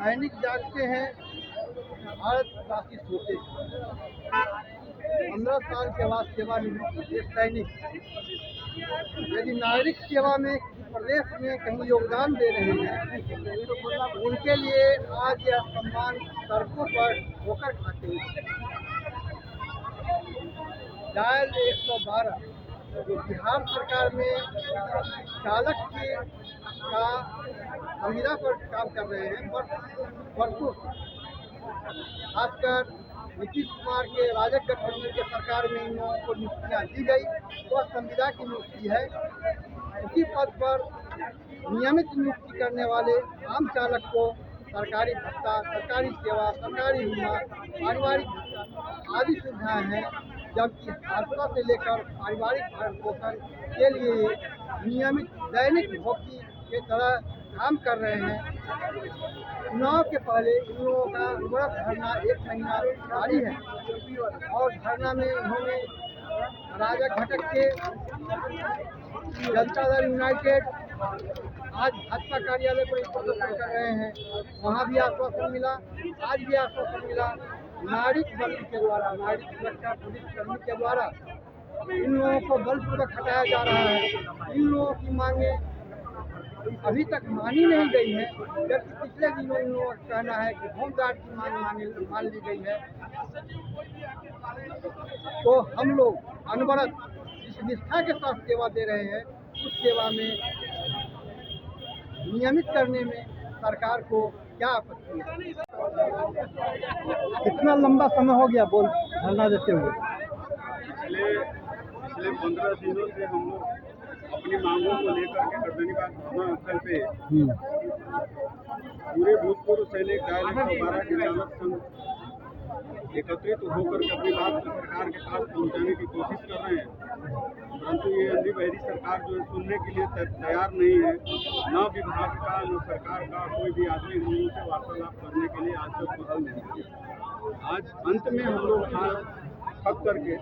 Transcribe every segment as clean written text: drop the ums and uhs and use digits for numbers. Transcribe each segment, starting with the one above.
सैनिक जागते हैं, भारत बाकी सोते हैं। 15 साल के बाद सेवानिवृत्त एक सैनिक यदि नागरिक सेवा में प्रदेश में कहीं योगदान दे रहे हैं तो उनके लिए आज यह सम्मान सड़कों पर ठोकर खाते हैं। डायल 112 जो बिहार सरकार में चालक का संविदा पर काम कर रहे हैं, बरसों खासकर नीतीश कुमार के राजग गठबंधन के सरकार में इन लोगों को नियुक्तियाँ दी गई, वह संविदा की नियुक्ति है। उसी पद पर नियमित नियुक्ति करने वाले आम चालक को सरकारी भत्ता, सरकारी सेवा, सरकारी बीमा, पारिवारिक भत्ता आदि सुविधाएं हैं, जबकि हादसा से लेकर पारिवारिक भरण पोषण के लिए नियमित दैनिक भोगी के तरह काम कर रहे हैं। चुनाव के पहले इन लोगों का बड़ा धरना 1 महीना जारी है और धरना में इन्होंने राजग घटक के जनता दल यूनाइटेड आज भाजपा कार्यालय पर प्रदर्शन कर रहे हैं। वहाँ भी आश्वासन मिला, आज भी आश्वासन मिला। नागरिक बल के द्वारा, नागरिक सुरक्षा पुलिस कर्मी के द्वारा इन लोगों को बलपूर्वक हटाया जा रहा है। इन लोगों की मांगे अभी तक मानी नहीं गई है, जबकि पिछले दिनों इन लोगों का कहना है कि होमगार्ड की मांग मान ली गई है। तो हम लोग अनवरत जिस निष्ठा के साथ सेवा दे रहे हैं, उस सेवा में नियमित करने में सरकार को क्या आपत्ति है? कितना लंबा समय हो गया बोल धरना देते हुए? पिछले 15 दिनों से हम लोग अपनी मांगों को लेकर के गर्दनीबाग धरना स्थल पे पूरे भूतपूर्व सैनिक डायल 112 के चालक संघ एकत्रित होकर के अपनी बात सरकार के पास पहुंचाने की कोशिश कर रहे हैं, परंतु ये अंधी बहरी सरकार जो है सुनने के लिए तैयार नहीं है। न विभाग का न सरकार का कोई भी आदमी हम लोगों से वार्तालाप करने के लिए आज तक पहल नहीं किया। आज अंत में हम लोग हाथ थक करके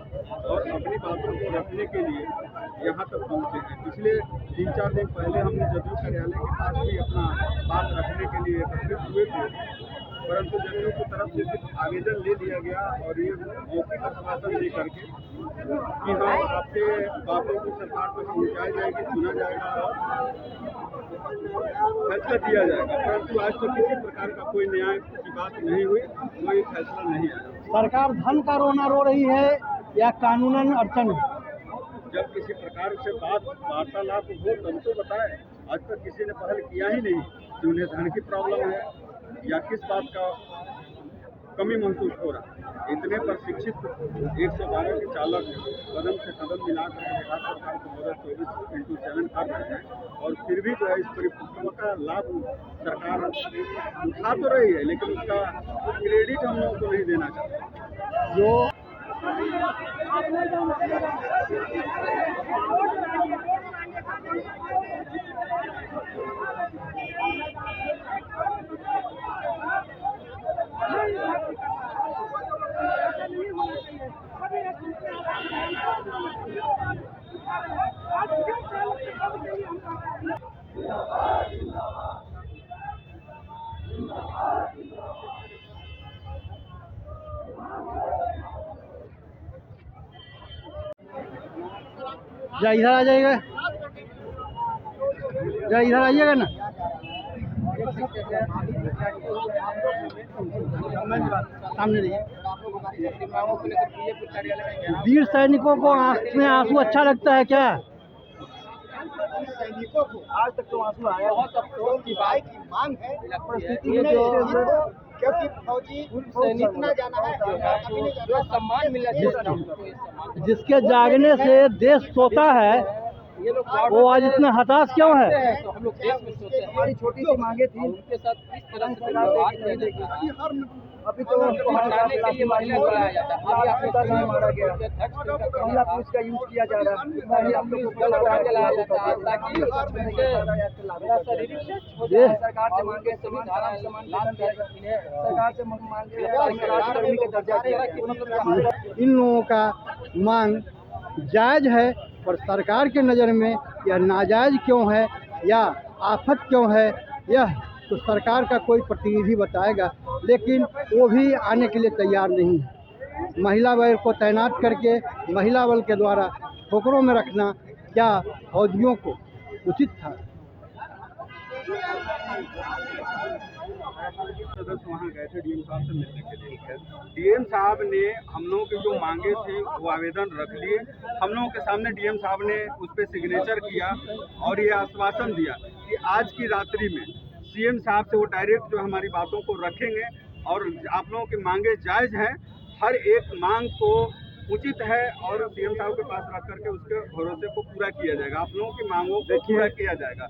और अपनी बातों को रखने के लिए यहाँ तक पहुँचे हैं। पिछले 3-4 दिन पहले हमने जदयू कार्यालय के पास भी अपना बात रखने के लिए एकत्रित हुए थे, परंतु जदयू की तरफ से सिर्फ आवेदन ले लिया गया और ये मौखिक आश्वासन दे करके कि हाँ आपके बातों को सरकार तक पहुँचाई जाएगी, सुना जाएगा और फैसला दिया जाएगा, परंतु आज तक किसी प्रकार का कोई न्याय की बात नहीं हुई, कोई फैसला नहीं आया। सरकार धन का रोना रो रही है या कानूनन अड़चन है? जब किसी प्रकार से बात वार्तालाप हो तब तो बताए। आज तक किसी ने पहल किया ही नहीं कि उन्हें धन की प्रॉब्लम है या किस बात का कमी महसूस हो रहा है। इतने प्रशिक्षित 112 के चालक कदम से कदम मिलाकर बिहार सरकार को मदद 24/7 कर रहे हैं और फिर भी जो है इस परिपक्वता का लाभ सरकार उठा तो रही है, लेकिन उसका क्रेडिट हम लोगों को नहीं देना चाहते। जो या इधर आ जाएगा, या इधर आइएगा ना। सामने रहिए। वीर सैनिकों को आंख में आंसू अच्छा लगता है क्या? सैनिकों को आज तक तो आंसू आया बहुत अफसोस की बात की मांग है क्योंकि फौजी सैनिक ना जाना है, जो सम्मान मिलना चाहिए। जिसके जागने से देश सोता है वो आज इतना हताश क्यों है? तो हम लोग देश में सोते हैं। हमारी छोटी सी मांगे थी, उनके साथ इस तरह से बात नहीं देगी। अभी तो हटाने के लिए महिला बुलाया जाता है, अभी आपको नहीं मारा गया, महिला पुलिस का यूज किया जा रहा है, हम लोग को चलाया जाता है ताकि शारीरिक सरकार से मांगे सभी धारा सरकार से मांगे राष्ट्रकर्मी का दर्जा। इन लोगों का मांग जायज है, पर सरकार के नज़र में यह नाजायज क्यों है या आफत क्यों है, यह तो सरकार का कोई प्रतिनिधि बताएगा, लेकिन वो भी आने के लिए तैयार नहीं है। महिला बल को तैनात करके महिला बल के द्वारा ठोकरों में रखना क्या फौजियों को उचित था? सदस्य वहाँ गए थे डीएम साहब से मिलने के लिए। डीएम साहब ने हम लोगों की जो मांगे थे वो आवेदन रख लिए। हम लोगों के सामने डीएम साहब ने उस पर सिग्नेचर किया और ये आश्वासन दिया कि आज की रात्रि में सीएम साहब से वो डायरेक्ट जो हमारी बातों को रखेंगे और आप लोगों की मांगे जायज़ हैं, हर एक मांग को उचित है और सीएम साहब के पास रख करके उसके भरोसे को पूरा किया जाएगा, आप लोगों की मांगों को पूरा किया जाएगा।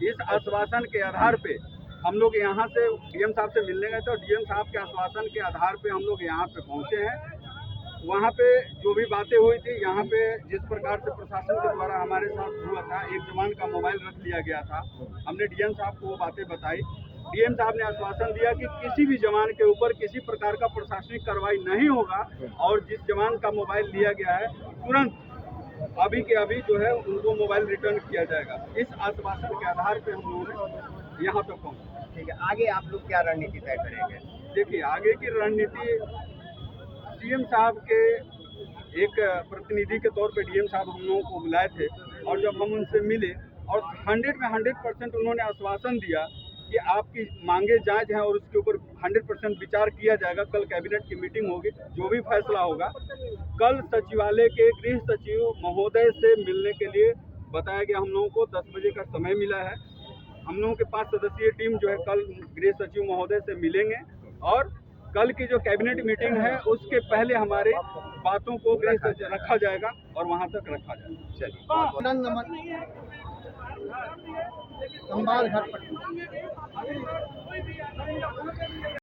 इस आश्वासन के आधार पे हम लोग यहाँ से डीएम साहब से मिलने गए थे और डीएम साहब के आश्वासन के आधार पे हम लोग यहाँ पे पहुँचे हैं। वहाँ पे जो भी बातें हुई थी, यहाँ पे जिस प्रकार से प्रशासन के द्वारा हमारे साथ हुआ था, एक जवान का मोबाइल रख लिया गया था, हमने डीएम साहब को वो बातें बताई। डीएम साहब ने आश्वासन दिया कि किसी भी जवान के ऊपर किसी प्रकार का प्रशासनिक कार्रवाई नहीं होगा और जिस जवान का मोबाइल लिया गया है तुरंत अभी के अभी जो है उनको मोबाइल रिटर्न किया जाएगा। इस आश्वासन के आधार पे हम लोगों ने यहाँ तक पहुँचे। ठीक है, आगे आप लोग क्या रणनीति तय करेंगे? देखिए, आगे की रणनीति सीएम साहब के एक प्रतिनिधि के तौर पे डीएम साहब हम लोगों को बुलाए थे और जब हम उनसे मिले और 100 में 100% उन्होंने आश्वासन दिया कि आपकी मांगे जायज़ हैं और उसके ऊपर 100% विचार किया जाएगा। कल कैबिनेट की मीटिंग होगी, जो भी फैसला होगा। कल सचिवालय के गृह सचिव महोदय से मिलने के लिए बताया गया। हम लोगों को 10 बजे का समय मिला है। हम लोगों के 5 सदस्यीय टीम जो है कल गृह सचिव महोदय से मिलेंगे और कल की जो कैबिनेट मीटिंग है उसके पहले हमारे बातों को गृह सचिव रखा जाएगा और वहां तक रखा जाएगा। चलिए, नमन संवाद घर पटना।